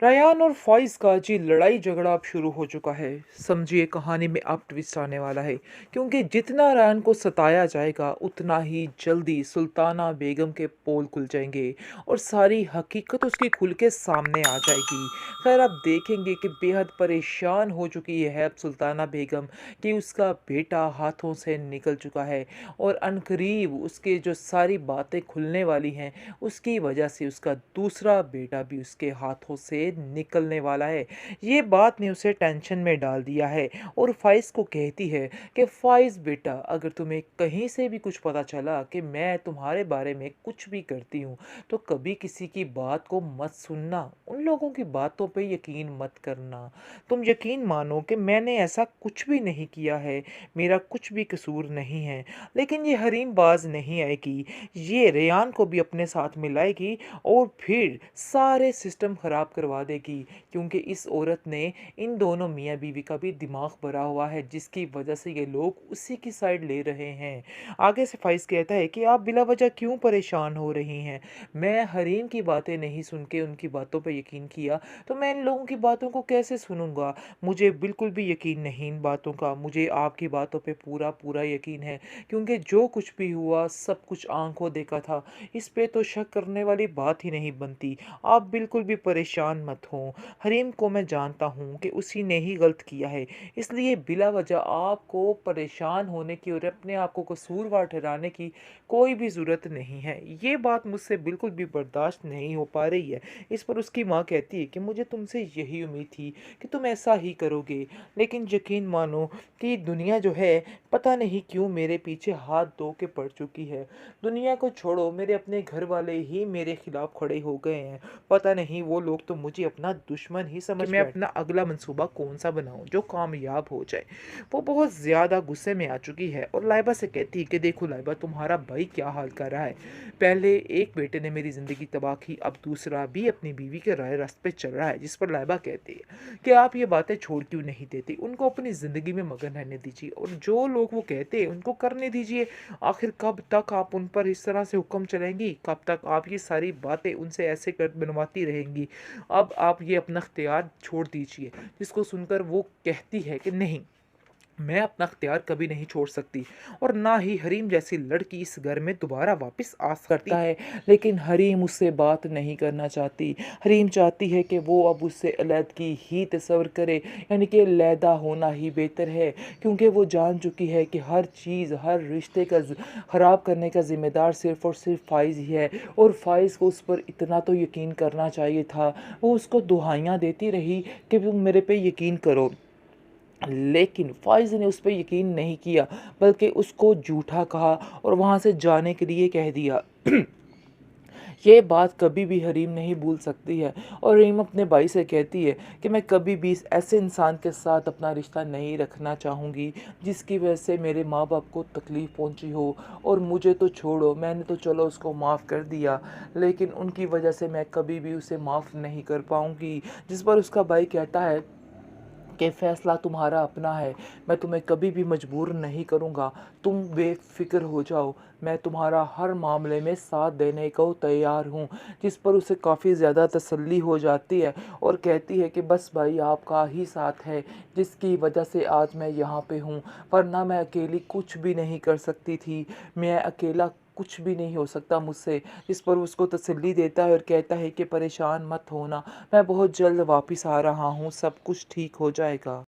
Ryan और फ़ाइज़ का जी लड़ाई झगड़ा अब शुरू हो चुका है। समझिए कहानी में अब ट्विस्ट आने वाला है, क्योंकि जितना रयान को सताया जाएगा उतना ही जल्दी सुल्ताना बेगम के पोल खुल जाएंगे और सारी हकीकत उसकी खुल के सामने आ जाएगी। खैर अब देखेंगे कि बेहद परेशान हो चुकी है अब सुल्ताना बेगम कि उसका बेटा हाथों से निकल चुका है और अनकरीब उसके जो सारी बातें खुलने वाली हैं उसकी वजह से उसका दूसरा बेटा भी उसके हाथों से निकलने वाला है। ये बात ने उसे टेंशन में डाल दिया है और फ़ाइज़ को कहती है कि फ़ाइज़ बेटा, अगर तुम्हें कहीं से भी कुछ पता चला कि मैं तुम्हारे बारे में कुछ भी करती हूँ तो कभी किसी की बात को मत सुनना, उन लोगों की बातों पे यकीन मत करना। तुम यकीन मानो कि मैंने ऐसा कुछ भी नहीं किया है, मेरा कुछ भी कसूर नहीं है। लेकिन ये हरीम बाज नहीं आएगी, ये रेयान को भी अपने साथ मिलाएगी और फिर सारे सिस्टम ख़राब करवा देगी, क्योंकि इस औरत ने इन दोनों मियाँ बीवी का भी दिमाग भरा हुआ है, जिसकी वजह से ये लोग उसी की साइड ले रहे हैं। आगे से फ़ाइज़ कहता है कि आप बिला वजह क्यों परेशान हो रही हैं? मैं हरीम की बातें नहीं सुन के उनकी बातों पे यकीन किया, तो मैं इन लोगों की बातों को कैसे सुनूँगा? मुझे बिल्कुल भी यकीन नहीं इन बातों का, मुझे आपकी बातों पे पूरा यकीन है, क्योंकि जो कुछ भी हुआ सब कुछ आँखों देखा था। इस पे तो शक करने वाली बात ही नहीं बनती। आप बिल्कुल भी परेशान मत हों। हरीम को मैं जानता हूँ कि उसी ने ही गलत किया है, इसलिए बिला वजह आपको परेशान होने की और अपने आप को कसूरवार ठहराने की कोई भी ज़रूरत नहीं है। ये बात मुझसे बिल्कुल भी बर्दाश्त नहीं हो पा रही है। इस पर उसकी माँ कहती है कि मुझे तुमसे यही उम्मीद थी कि तुम ऐसा ही करोगे, लेकिन यकीन मानो कि दुनिया जो है पता नहीं क्यों मेरे पीछे हाथ धो के पड़ चुकी है। दुनिया को छोड़ो, मेरे अपने घर वाले ही मेरे खिलाफ खड़े हो गए हैं। पता नहीं वो लोग तो मुझे अपना दुश्मन ही समझ मैं अपना अगला मंसूबा कौन सा बनाऊं जो कामयाब हो जाए। वो बहुत ज़्यादा गुस्से में आ चुकी है और लाइबा से कहती है कि देखो लाइबा, तुम्हारा भाई क्या हाल कर रहा है। पहले एक बेटे ने मेरी ज़िंदगी तबाह की, अब दूसरा भी अपनी बीवी के राह रास्ते पे चल रहा है। जिस पर लाइबा कहती है कि आप ये बातें छोड़ क्यों नहीं देते, उनको अपनी ज़िंदगी में मगन रहने दीजिए और जो लोग वो कहते हैं उनको करने दीजिए। आखिर कब तक आप उन पर इस तरह से हुक्म चलाएंगी, कब तक आप ये सारी बातें उनसे ऐसे कर बनवाती रहेंगी। अब आप ये अपना इख्तियार छोड़ दीजिए। जिसको सुनकर वो कहती है कि नहीं, मैं अपना इख्तियार कभी नहीं छोड़ सकती और ना ही हरीम जैसी लड़की इस घर में दोबारा वापस आ सकती है। लेकिन हरीम उससे बात नहीं करना चाहती। हरीम चाहती है कि वो अब उससे अलहदगी ही तस्वर करे, यानी कि अलहदा होना ही बेहतर है, क्योंकि वो जान चुकी है कि हर चीज़, हर रिश्ते का ख़राब करने का ज़िम्मेदार सिर्फ़ और सिर्फ फ़ाइज़ ही है। और फ़ाइज़ को उस पर इतना तो यकीन करना चाहिए था। वो उसको दुहाइयाँ देती रही कि तुम मेरे पे यकीन करो, लेकिन फ़ाइज़ ने उस पे यकीन नहीं किया, बल्कि उसको झूठा कहा और वहाँ से जाने के लिए कह दिया। ये बात कभी भी हरीम नहीं भूल सकती है और हरीम अपने भाई से कहती है कि मैं कभी भी इस ऐसे इंसान के साथ अपना रिश्ता नहीं रखना चाहूँगी जिसकी वजह से मेरे माँ बाप को तकलीफ़ पहुँची हो। और मुझे तो छोड़ो, मैंने तो चलो उसको माफ़ कर दिया, लेकिन उनकी वजह से मैं कभी भी उसे माफ़ नहीं कर पाऊँगी। जिस पर उसका भाई कहता है कि फ़ैसला तुम्हारा अपना है, मैं तुम्हें कभी भी मजबूर नहीं करूँगा, तुम बेफ़िक्र हो जाओ, मैं तुम्हारा हर मामले में साथ देने को तैयार हूँ। जिस पर उसे काफ़ी ज़्यादा तसल्ली हो जाती है और कहती है कि बस भाई आपका ही साथ है जिसकी वजह से आज मैं यहाँ पे हूँ, वरना मैं अकेली कुछ भी नहीं कर सकती थी, मैं अकेला कुछ भी नहीं हो सकता मुझसे। जिस पर उसको तसल्ली देता है और कहता है कि परेशान मत होना, मैं बहुत जल्द वापस आ रहा हूँ, सब कुछ ठीक हो जाएगा।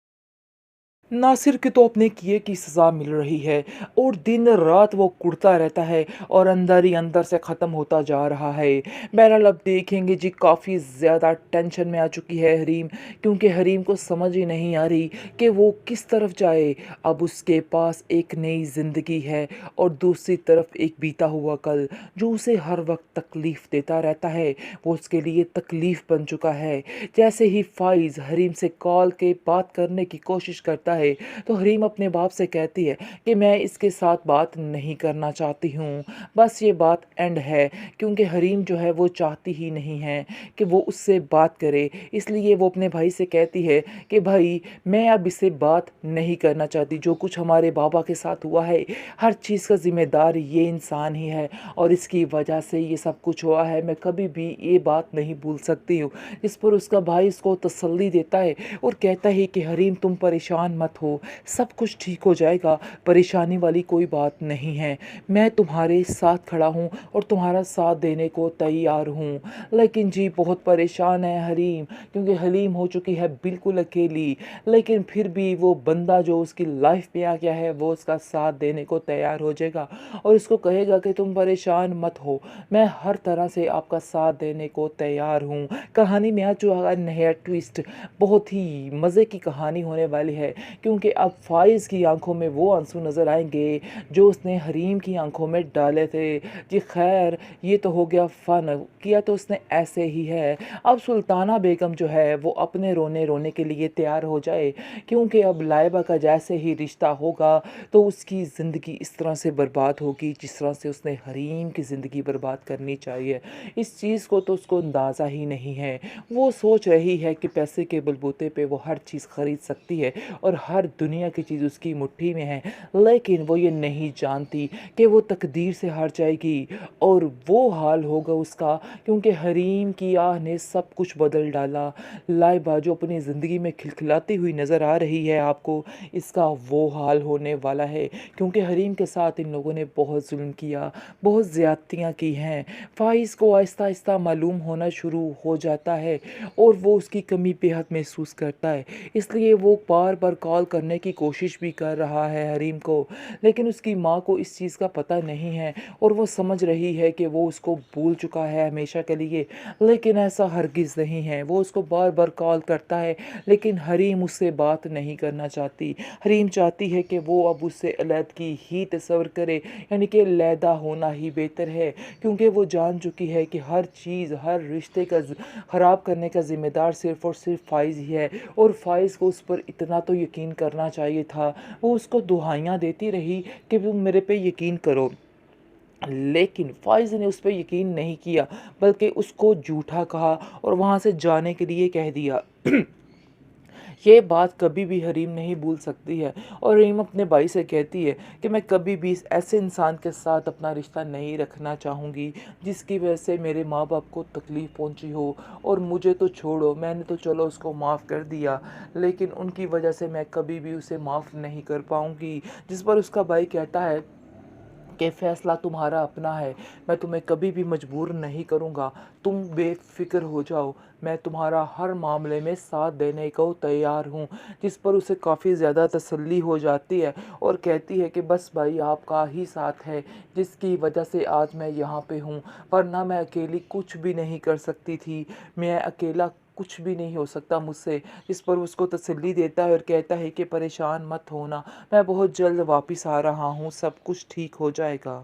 नासिर के तो अपने किए की सज़ा मिल रही है और दिन रात वो कुढ़ता रहता है और अंदर ही अंदर से ख़त्म होता जा रहा है। बहरहाल अब देखेंगे जी, काफ़ी ज़्यादा टेंशन में आ चुकी है हरीम, क्योंकि हरीम को समझ ही नहीं आ रही कि वो किस तरफ जाए। अब उसके पास एक नई ज़िंदगी है और दूसरी तरफ एक बीता हुआ कल जो उसे हर वक्त तकलीफ़ देता रहता है, वो उसके लिए तकलीफ़ बन चुका है। जैसे ही फ़ाइज़ हरीम से कॉल के बात करने की कोशिश करता है, है। तो हरीम अपने बाप से कहती है कि मैं इसके साथ बात नहीं करना चाहती हूँ, बस ये बात एंड है। क्योंकि हरीम जो है वो चाहती ही नहीं है कि वो उससे बात करे, इसलिए वो अपने भाई से कहती है कि भाई मैं अब इससे बात नहीं करना चाहती। जो कुछ हमारे बाबा के साथ हुआ है, हर चीज़ का ज़िम्मेदार ये इंसान ही है और इसकी वजह से ये सब कुछ हुआ है। मैं कभी भी ये बात नहीं भूल सकती हूँ। इस पर उसका भाई इसको तसल्ली देता है और कहता है कि हरीम तुम परेशान मत हो, सब कुछ ठीक हो जाएगा, परेशानी वाली कोई बात नहीं है। मैं तुम्हारे साथ खड़ा हूँ और तुम्हारा साथ देने को तैयार हूँ। लेकिन जी बहुत परेशान है हरीम, क्योंकि हलीम हो चुकी है बिल्कुल अकेली। लेकिन फिर भी वो बंदा जो उसकी लाइफ में आ गया है वो उसका साथ देने को तैयार हो जाएगा और उसको कहेगा कि तुम परेशान मत हो, मैं हर तरह से आपका साथ देने को तैयार हूँ। कहानी में आज जो आगा नया ट्विस्ट, बहुत ही मज़े की कहानी होने वाली है, क्योंकि अब फ़ाइज़ की आंखों में वो आंसू नज़र आएंगे जो उसने हरीम की आंखों में डाले थे। जी खैर, ये तो हो गया फ़न, किया तो उसने ऐसे ही है। अब सुल्ताना बेगम जो है वो अपने रोने रोने के लिए तैयार हो जाए, क्योंकि अब लाइबा का जैसे ही रिश्ता होगा तो उसकी ज़िंदगी इस तरह से बर्बाद होगी जिस तरह से उसने हरीम की ज़िंदगी बर्बाद करनी चाहिए। इस चीज़ को तो उसको अंदाज़ा ही नहीं है। वो सोच रही है कि पैसे के बलबूते पे वो हर चीज़ ख़रीद सकती है और हर दुनिया की चीज़ उसकी मुट्ठी में है, लेकिन वो ये नहीं जानती कि वो तकदीर से हार जाएगी और वो हाल होगा उसका, क्योंकि हरीम की आह ने सब कुछ बदल डाला। लाइबा जो अपनी ज़िंदगी में खिलखिलाती हुई नज़र आ रही है आपको, इसका वो हाल होने वाला है, क्योंकि हरीम के साथ इन लोगों ने बहुत जुल्म किया, बहुत ज़्यादतियाँ की हैं। फ़ाइज़ को आहिस्ता आहिस्ता मालूम होना शुरू हो जाता है और वो उसकी कमी बेहद महसूस करता है, इसलिए वो बार बार कॉल करने की कोशिश भी कर रहा है हरीम को। लेकिन उसकी माँ को इस चीज़ का पता नहीं है और वो समझ रही है कि वो उसको भूल चुका है हमेशा के लिए, लेकिन ऐसा हरगिज़ नहीं है। वो उसको बार बार कॉल करता है, लेकिन हरीम उससे बात नहीं करना चाहती। हरीम चाहती है कि वो अब उससे अलहदगी ही तस्वर करे, यानी कि अलहदा होना ही बेहतर है, क्योंकि वो जान चुकी है कि हर चीज़, हर रिश्ते का ख़राब करने का ज़िम्मेदार सिर्फ़ और सिर्फ फ़ाइज़ ही है। और फ़ाइज़ को उस पर इतना तो यकीन करना चाहिए था। वो उसको दुहाइयाँ देती रही कि तुम मेरे पे यकीन करो, लेकिन फ़ाइज़ ने उस पे यकीन नहीं किया, बल्कि उसको झूठा कहा और वहाँ से जाने के लिए कह दिया। ये बात कभी भी हरीम नहीं भूल सकती है और हरीम अपने भाई से कहती है कि मैं कभी भी इस ऐसे इंसान के साथ अपना रिश्ता नहीं रखना चाहूँगी जिसकी वजह से मेरे माँ बाप को तकलीफ़ पहुँची हो। और मुझे तो छोड़ो, मैंने तो चलो उसको माफ़ कर दिया, लेकिन उनकी वजह से मैं कभी भी उसे माफ़ नहीं कर पाऊँगी। जिस पर उसका भाई कहता है कि फ़ैसला तुम्हारा अपना है, मैं तुम्हें कभी भी मजबूर नहीं करूँगा, तुम बेफ़िक्र हो जाओ, मैं तुम्हारा हर मामले में साथ देने को तैयार हूँ। जिस पर उसे काफ़ी ज़्यादा तसल्ली हो जाती है और कहती है कि बस भाई आपका ही साथ है जिसकी वजह से आज मैं यहाँ पे हूँ, वरना मैं अकेली कुछ भी नहीं कर सकती थी, मैं अकेला कुछ भी नहीं हो सकता मुझसे। इस पर उसको तसल्ली देता है और कहता है कि परेशान मत होना, मैं बहुत जल्द वापस आ रहा हूँ, सब कुछ ठीक हो जाएगा।